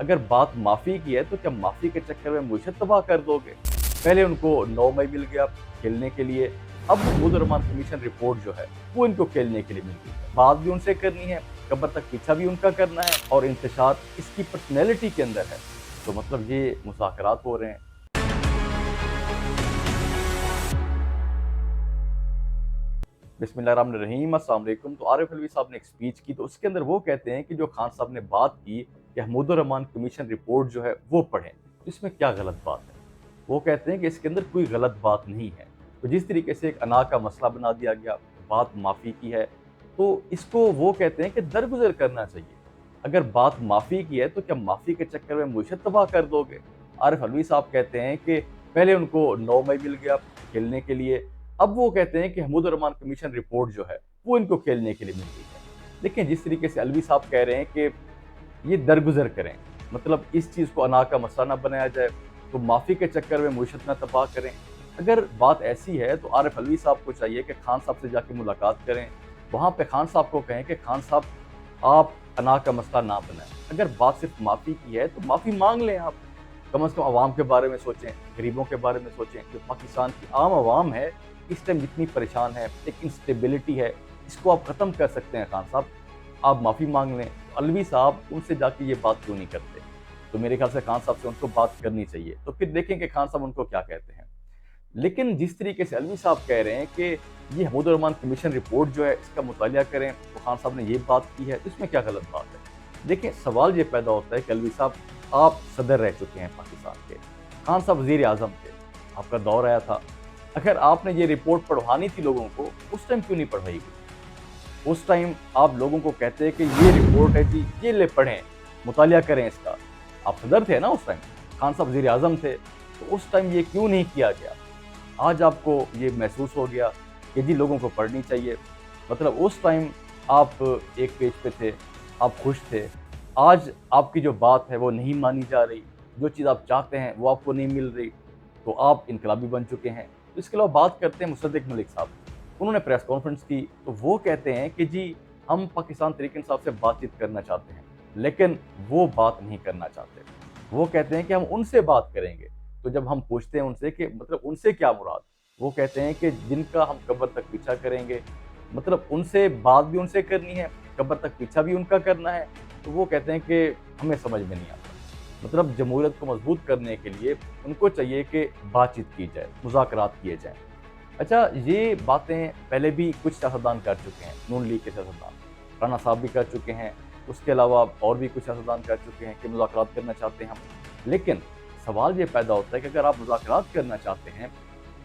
اگر بات معافی کی ہے تو کیا معافی کے چکر میں معیشت تباہ کر دو گے؟ پہلے ان کو 9 مئی مل گیا کھیلنے کے لیے، اب محمود الرحمان کمیشن رپورٹ جو ہے وہ ان کو کھیلنے کے لیے مل گئی ہے۔ بات بھی ان سے کرنی ہے، قبر تک پیچھا بھی ان کا کرنا ہے، اور انتشار اس کی پرسنالٹی کے اندر ہے، تو مطلب یہ مذاکرات ہو رہے ہیں۔ بسم اللہ الرحمن الرحیم، السلام علیکم۔ تو عارف علوی صاحب نے ایک سپیچ کی، تو اس کے اندر وہ کہتے ہیں کہ جو خان صاحب نے بات کی کہ محمود الرحمان کمیشن رپورٹ جو ہے وہ پڑھیں، تو اس میں کیا غلط بات ہے؟ وہ کہتے ہیں کہ اس کے اندر کوئی غلط بات نہیں ہے۔ تو جس طریقے سے ایک انا کا مسئلہ بنا دیا گیا، بات معافی کی ہے، تو اس کو وہ کہتے ہیں کہ درگزر کرنا چاہیے۔ اگر بات معافی کی ہے تو کیا معافی کے چکر میں معیشت تباہ کر دو گے؟ عارف علوی صاحب کہتے ہیں کہ پہلے ان کو 9 مئی مل گیا کھیلنے کے لیے، اب وہ کہتے ہیں کہ محمود الرحمان کمیشن رپورٹ جو ہے وہ ان کو کھیلنے کے لیے مل گئی ہے۔ لیکن جس طریقے سے علوی صاحب کہہ رہے ہیں کہ یہ درگزر کریں، مطلب اس چیز کو انا کا مسئلہ نہ بنایا جائے، تو معافی کے چکر میں معیشت نہ تباہ کریں۔ اگر بات ایسی ہے تو عارف علوی صاحب کو چاہیے کہ خان صاحب سے جا کے ملاقات کریں، وہاں پہ خان صاحب کو کہیں کہ خان صاحب آپ انا کا مسئلہ نہ بنائیں۔ اگر بات صرف معافی کی ہے تو معافی مانگ لیں، آپ کم از کم عوام کے بارے میں سوچیں، غریبوں کے بارے میں سوچیں۔ جو پاکستان کی عام عوام ہے اس ٹائم جتنی پریشان ہے، ایک انسٹیبلٹی ہے، اس کو آپ ختم کر سکتے ہیں خان صاحب، آپ معافی مانگ لیں۔ علوی صاحب ان سے جا کے یہ بات کیوں نہیں کرتے؟ تو میرے خیال سے خان صاحب سے ان کو بات کرنی چاہیے، تو پھر دیکھیں کہ خان صاحب ان کو کیا کہتے ہیں۔ لیکن جس طریقے سے علوی صاحب کہہ رہے ہیں کہ یہ محمود الرحمان کمیشن رپورٹ جو ہے اس کا مطالعہ کریں، تو خان صاحب نے یہ بات کی ہے، اس میں کیا غلط بات ہے؟ دیکھیں، سوال یہ پیدا ہوتا ہے کہ علوی صاحب آپ صدر رہ چکے ہیں پاکستان کے، خان صاحب وزیر اعظم تھے، آپ کا دور آیا تھا، اگر آپ نے یہ رپورٹ پڑھوانی تھی لوگوں کو، اس ٹائم کیوں نہیں پڑھوائی گئی؟ اس ٹائم آپ لوگوں کو کہتے ہیں کہ یہ رپورٹ ہے جی، یہ لے پڑھیں، مطالعہ کریں اس کا۔ آپ صدر تھے نا اس ٹائم، خان صاحب وزیر اعظم تھے، تو اس ٹائم یہ کیوں نہیں کیا گیا؟ آج آپ کو یہ محسوس ہو گیا کہ جی لوگوں کو پڑھنی چاہیے، مطلب اس ٹائم آپ ایک پیج پہ تھے، آپ خوش تھے، آج آپ کی جو بات ہے وہ نہیں مانی جا رہی، جو چیز آپ چاہتے ہیں وہ آپ کو نہیں مل رہی، تو آپ انقلابی بن چکے ہیں۔ اس کے علاوہ بات کرتے ہیں مصدق ملک صاحب، انہوں نے پریس کانفرنس کی، تو وہ کہتے ہیں کہ جی ہم پاکستان تحریک انصاف سے بات چیت کرنا چاہتے ہیں، لیکن وہ بات نہیں کرنا چاہتے۔ وہ کہتے ہیں کہ ہم ان سے بات کریں گے، تو جب ہم پوچھتے ہیں ان سے کہ مطلب ان سے کیا مراد، وہ کہتے ہیں کہ جن کا ہم قبر تک پیچھا کریں گے، مطلب ان سے بات بھی ان سے کرنی ہے، قبر تک پیچھا بھی ان کا کرنا ہے، تو وہ کہتے ہیں کہ ہمیں سمجھ میں نہیں آتا۔ مطلب جمہوریت کو مضبوط کرنے کے لیے ان کو چاہیے کہ بات چیت کی جائے، مذاکرات کیے جائیں۔ اچھا، یہ باتیں پہلے بھی کچھ سیاستدان کر چکے ہیں، نون لیگ کے سیاستدان، رانا صاحب بھی کر چکے ہیں، اس کے علاوہ اور بھی کچھ سیاستدان کر چکے ہیں کہ مذاکرات کرنا چاہتے ہیں ہم۔ لیکن سوال یہ پیدا ہوتا ہے کہ اگر آپ مذاکرات کرنا چاہتے ہیں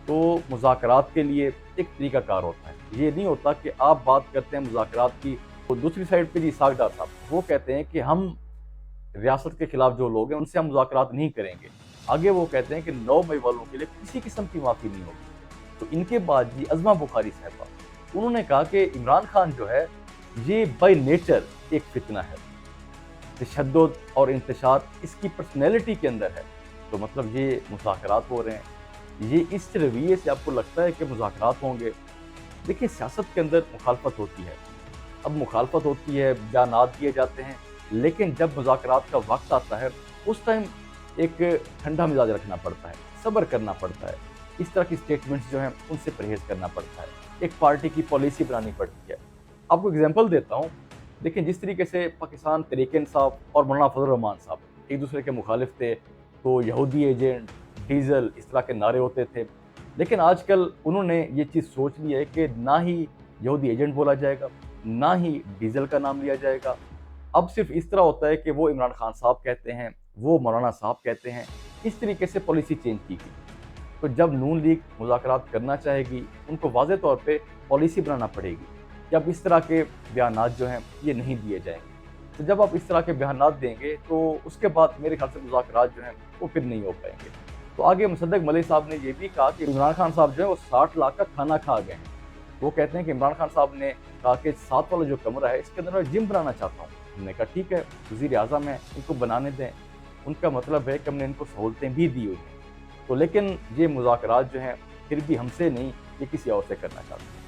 تو مذاکرات کے لیے ایک طریقہ کار ہوتا ہے، یہ نہیں ہوتا کہ آپ بات کرتے ہیں مذاکرات کی، تو دوسری سائڈ پہ جی اسحاق ڈار صاحب وہ کہتے ہیں کہ ہم ریاست کے خلاف جو لوگ ہیں ان سے ہم مذاکرات نہیں کریں گے، آگے وہ کہتے ہیں کہ 9 مئی والوں کے لیے کسی قسم کی معافی نہیں ہوگی۔ تو ان کے بعد جی عظمہ بخاری صاحبہ، انہوں نے کہا کہ عمران خان جو ہے یہ بائی نیچر ایک فتنہ ہے، تشدد اور انتشار اس کی پرسنالٹی کے اندر ہے، تو مطلب یہ مذاکرات ہو رہے ہیں۔ یہ اس رویے سے آپ کو لگتا ہے کہ مذاکرات ہوں گے؟ دیکھیں، سیاست کے اندر مخالفت ہوتی ہے، اب مخالفت ہوتی ہے، بیانات دیے جاتے ہیں، لیکن جب مذاکرات کا وقت آتا ہے اس ٹائم ایک ٹھنڈا مزاج رکھنا پڑتا ہے، صبر کرنا پڑتا ہے، اس طرح کی سٹیٹمنٹس جو ہیں ان سے پرہیز کرنا پڑتا ہے، ایک پارٹی کی پالیسی بنانی پڑتی ہے۔ آپ کو اگزامپل دیتا ہوں، دیکھیں جس طریقے سے پاکستان تحریک انصاف اور مولانا فضل الرحمان صاحب ایک دوسرے کے مخالف تھے، تو یہودی ایجنٹ، ڈیزل، اس طرح کے نعرے ہوتے تھے، لیکن آج کل انہوں نے یہ چیز سوچ لی ہے کہ نہ ہی یہودی ایجنٹ بولا جائے گا، نہ ہی ڈیزل کا نام لیا جائے گا، اب صرف اس طرح ہوتا ہے کہ وہ عمران خان صاحب کہتے ہیں، وہ مولانا صاحب کہتے ہیں، اس طریقے سے پالیسی چینج کی گئی۔ تو جب نون لیگ مذاکرات کرنا چاہے گی ان کو واضح طور پہ پالیسی بنانا پڑے گی کہ اب اس طرح کے بیانات جو ہیں یہ نہیں دیے جائیں گے۔ تو جب آپ اس طرح کے بیانات دیں گے تو اس کے بعد میرے خیال سے مذاکرات جو ہیں وہ پھر نہیں ہو پائیں گے۔ تو آگے مصدق ملک صاحب نے یہ بھی کہا کہ عمران خان صاحب جو ہیں وہ 60 لاکھ کا کھانا کھا گئے ہیں۔ وہ کہتے ہیں کہ عمران خان صاحب نے کہا کہ 7 والا جو کمرہ ہے اس کے اندر میں جم بنانا چاہتا ہوں۔ ہم نے کہا ٹھیک ہے، وزیر اعظم ہیں، ان کو بنانے دیں، ان کا مطلب ہے کہ ہم نے ان کو سہولتیں بھی دی ہوئی ہیں۔ تو لیکن یہ مذاکرات جو ہیں پھر بھی ہم سے نہیں، یہ کسی اور سے کرنا چاہتے ہیں۔